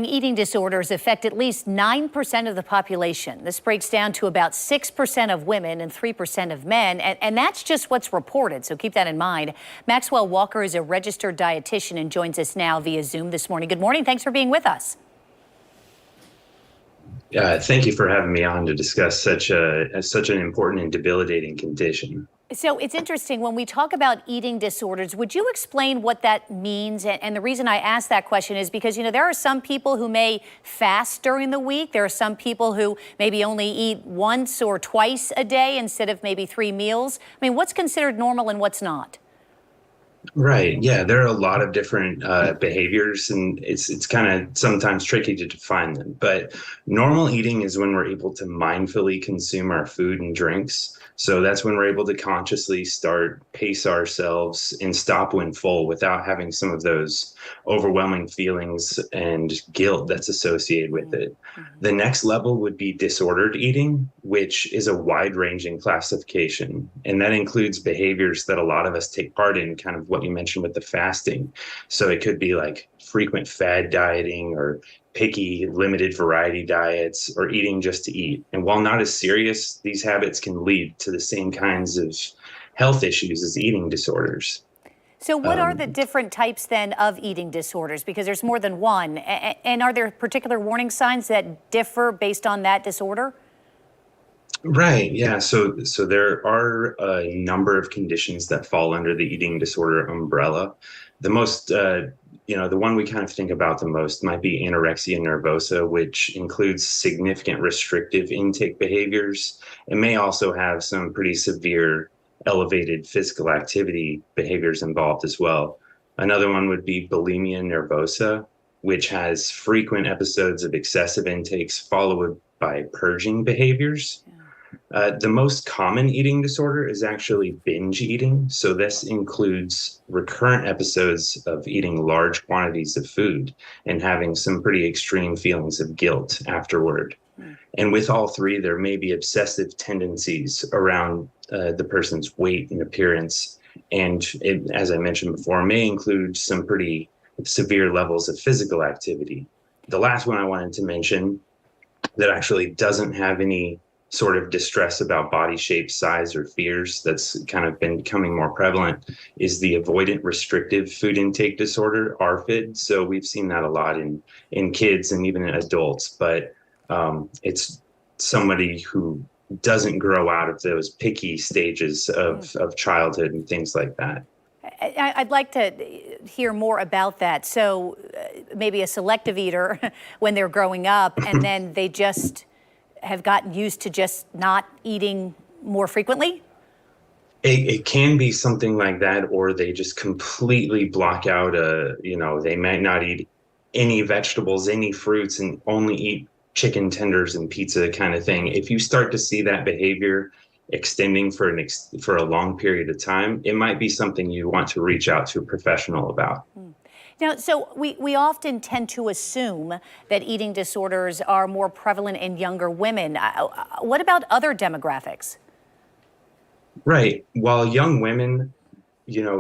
Eating disorders affect at least 9% of the population. This breaks down to about 6% of women and 3% of men, and that's just what's reported, so keep that in mind. Maxwell Walker is a registered dietitian and joins us now via Zoom this morning. Good morning. Thanks for being with us. Thank you for having me on to discuss such an important and debilitating condition. So it's interesting, when we talk about eating disorders, would you explain what that means? And the reason I ask that question is because, there are some people who may fast during the week. There are some people who maybe only eat once or twice a day instead of maybe 3 meals. I mean, what's considered normal and what's not? Right. Yeah, there are a lot of different behaviors, and it's kind of sometimes tricky to define them. But normal eating is when we're able to mindfully consume our food and drinks. So that's when we're able to consciously start, pace ourselves, and stop when full without having some of those overwhelming feelings and guilt that's associated with it. The next level would be disordered eating, which is a wide-ranging classification. And that includes behaviors that a lot of us take part in, kind of what you mentioned with the fasting. So it could be like frequent fad dieting or picky, limited variety diets, or eating just to eat. And while not as serious, these habits can lead to the same kinds of health issues as eating disorders. So what are the different types then of eating disorders? Because there's more than one. And are there particular warning signs that differ based on that disorder? Right. Yeah. So there are a number of conditions that fall under the eating disorder umbrella. The most, the one we kind of think about the most might be anorexia nervosa, which includes significant restrictive intake behaviors. It may also have some pretty severe elevated physical activity behaviors involved as well. Another one would be bulimia nervosa, which has frequent episodes of excessive intakes followed by purging behaviors. The most common eating disorder is actually binge eating. So this includes recurrent episodes of eating large quantities of food and having some pretty extreme feelings of guilt afterward. And with all three, there may be obsessive tendencies around the person's weight and appearance. And it, as I mentioned before, may include some pretty severe levels of physical activity. The last one I wanted to mention that actually doesn't have any sort of distress about body shape, size, or fears that's kind of been becoming more prevalent is the avoidant restrictive food intake disorder, ARFID. So we've seen that a lot in kids and even in adults, but it's somebody who doesn't grow out of those picky stages of childhood and things like that. I'd like to hear more about that. So maybe a selective eater when they're growing up and then they just have gotten used to just not eating more frequently? It can be something like that, or they just completely block out they might not eat any vegetables, any fruits, and only eat chicken tenders and pizza kind of thing. If you start to see that behavior extending for a long period of time, it might be something you want to reach out to a professional about. Now, so we often tend to assume that eating disorders are more prevalent in younger women. What about other demographics? Right. While young women,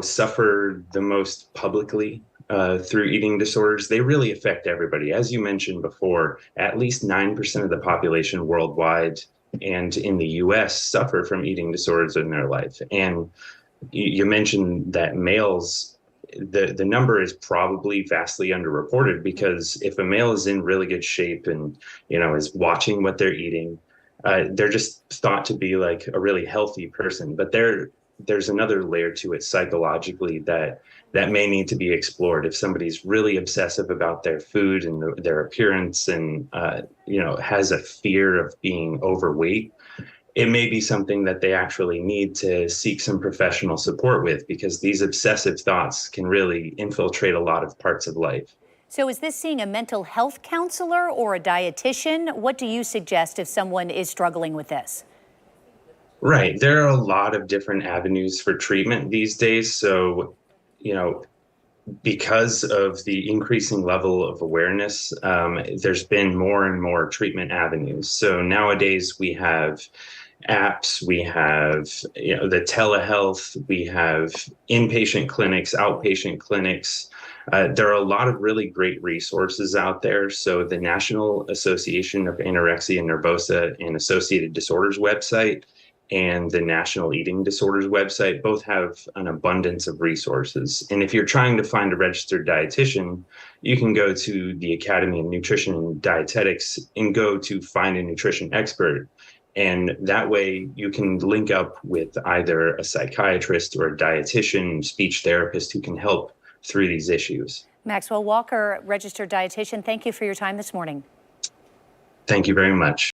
suffer the most publicly through eating disorders, they really affect everybody. As you mentioned before, at least 9% of the population worldwide and in the US suffer from eating disorders in their life. And you mentioned that males, the number is probably vastly underreported, because if a male is in really good shape and is watching what they're eating, they're just thought to be like a really healthy person. But there's another layer to it psychologically that may need to be explored. If somebody's really obsessive about their food and their appearance and has a fear of being overweight, it may be something that they actually need to seek some professional support with, because these obsessive thoughts can really infiltrate a lot of parts of life. So is this seeing a mental health counselor or a dietitian? What do you suggest if someone is struggling with this? Right. There are a lot of different avenues for treatment these days. So, because of the increasing level of awareness, there's been more and more treatment avenues. So nowadays we have apps, we have the telehealth, we have inpatient clinics, outpatient clinics. There are a lot of really great resources out there. So the National Association of Anorexia Nervosa and Associated Disorders website and the National Eating Disorders website both have an abundance of resources. And if you're trying to find a registered dietitian, you can go to the Academy of Nutrition and Dietetics and go to Find a Nutrition Expert. And that way you can link up with either a psychiatrist or a dietitian, speech therapist who can help through these issues. Maxwell Walker, registered dietitian, thank you for your time this morning. Thank you very much.